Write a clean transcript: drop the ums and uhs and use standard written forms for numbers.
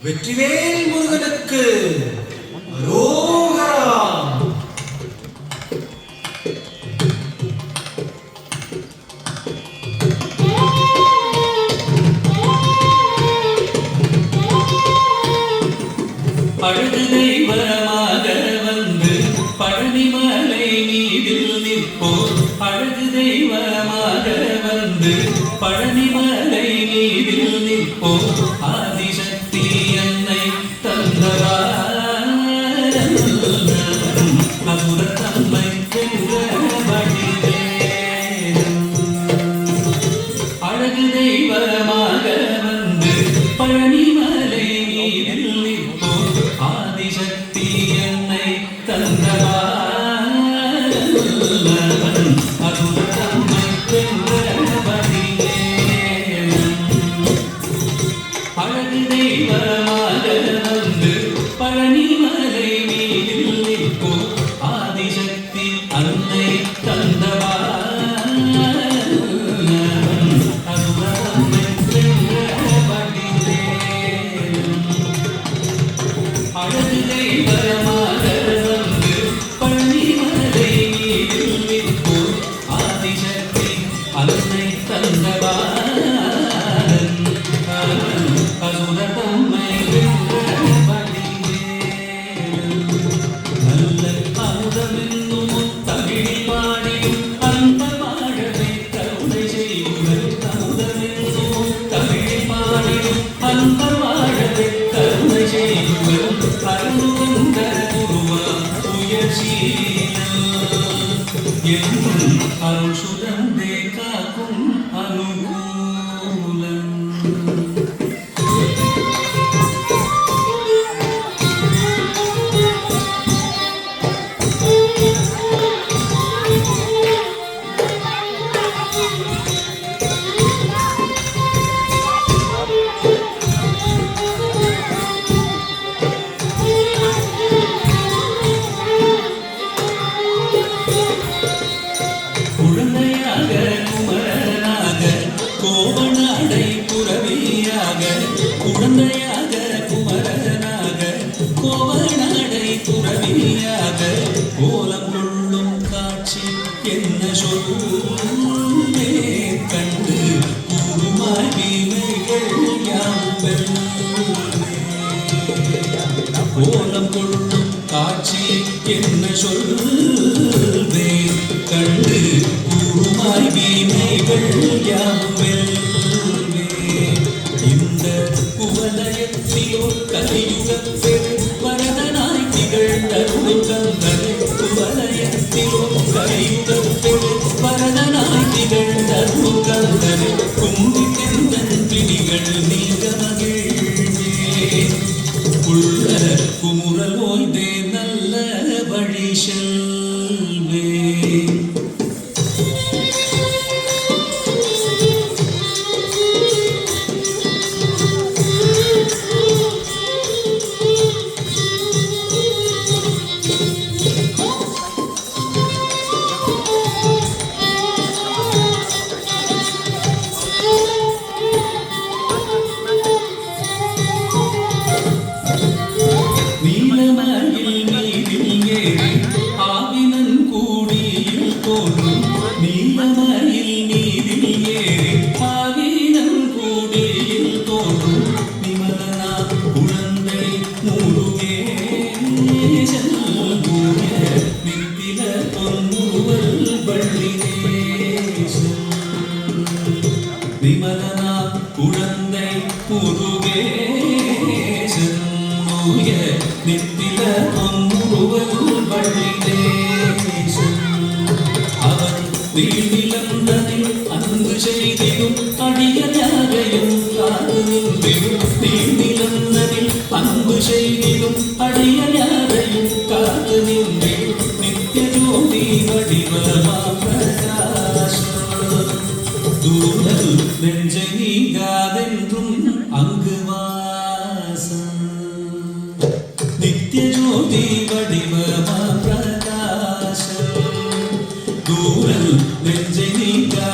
வெற்றிவேல் முருகனுக்கு அரோகரா. அழகு தெய்வமாக வந்து பழனிமலை மீதில் நிற்போர். அழகு தெய்வமாக வந்து பழனிமலை மீதில் நிற்போர். ஆதிசக்தி என்னை தந்தவார் அசுரத்தம்மை வென்ற வடிவேலன். அழகு தெய்வமாக வந்து பழனிமலை மீதில் நிற்போர். ஆதிசக்தி என்னை தந்தவார் அசுரத்தம்மை வென்ற வடிவேலன். அழகு தெய்வமாக வந்து பழனிமலை மீதில் நிற்போர். ஆதிசக்தி அன்னை தந்தவார் அசுரத்தம்மை வென்ற வடிவேலன். அழகு தெய்வமாக வந்து பழனிமலை மீதில் நிற்போர். ஆதிசக்தி அன்னை தந்தவார் அசுரத்தம்மை வென்ற வடிவேலன். நல்ல அமுதமென்னும் தமிழில் பாடியும் அந்த வாழவை கருணை செய்யுங்கள். அமுதமென்னும் தமிழில் பாடியும் அந்த வாழவை கருணை செய்யுங்கள். அருள்வந்த குருவா உயர்சீலன் என்றும் அருள் சுரந்தே காக்கும் அனுகூலன். குழந்தையாக குமரனாக கோவனாடை புறவியாக. குழந்தையாக குமரனாக கோவனாடை புறவியாக. கோலம் கொள்ளும் காட்சி என்ன சொல்லே கண்டு கூறுமாய் வீணைகள் யாம்பல். கோலம் கொள்ளும் காட்சி என்ன சொல்வே கண்டு கூறுமாய் வீணைகள் யாம்பெல்வே. இந்த குவலயத்திலோ கலியுகப் பெரு வரதனாய் திகழ்ந்தருளும் கந்தனை. குவலயத்திலோ கலியுகப் பெரு வரதனாய் திகழ்ந்தருளும் கந்தனை. கும்பி தெந்தன் பிடிகள் நீங்க மகிழ்வே. உள்ள குமுறல் ஓய்ந்தே நல்ல வழி செல்வே. நீலமயில் மீதில் ஏறி ஆவினன் கூடியில் தோன்றும். நீலமயில் மீதில் ஏறி ஆவினன் கூடியில் தோன்றும். நிமலனா குழந்தை முருகேசன் தூய நித்தில பொன்முறுவல் வள்ளினேசன். விமலனா குழந்தை முருகேசன் தூய நித்தில பொன்முறுவல் வள்ளினேசன். அவன் நீர்நிலந்ததில் அன்பு செய்திடும் அடியர் யாரையும் காத்து நின்றிடும். நீர்நிலந்ததில் அன்பு செய்திடும் அடியர் யாரையும் காத்து நின்றிடும். நித்திய ஜோதி வடிவமா பிரகாசம். தூரல் நெஞ்சை நீங்காதென்றும் அங்கு வாசம். நித்திய ஜோதி வடிவமா பிரகாசம். தூரல் நெஞ்சை நீங்கா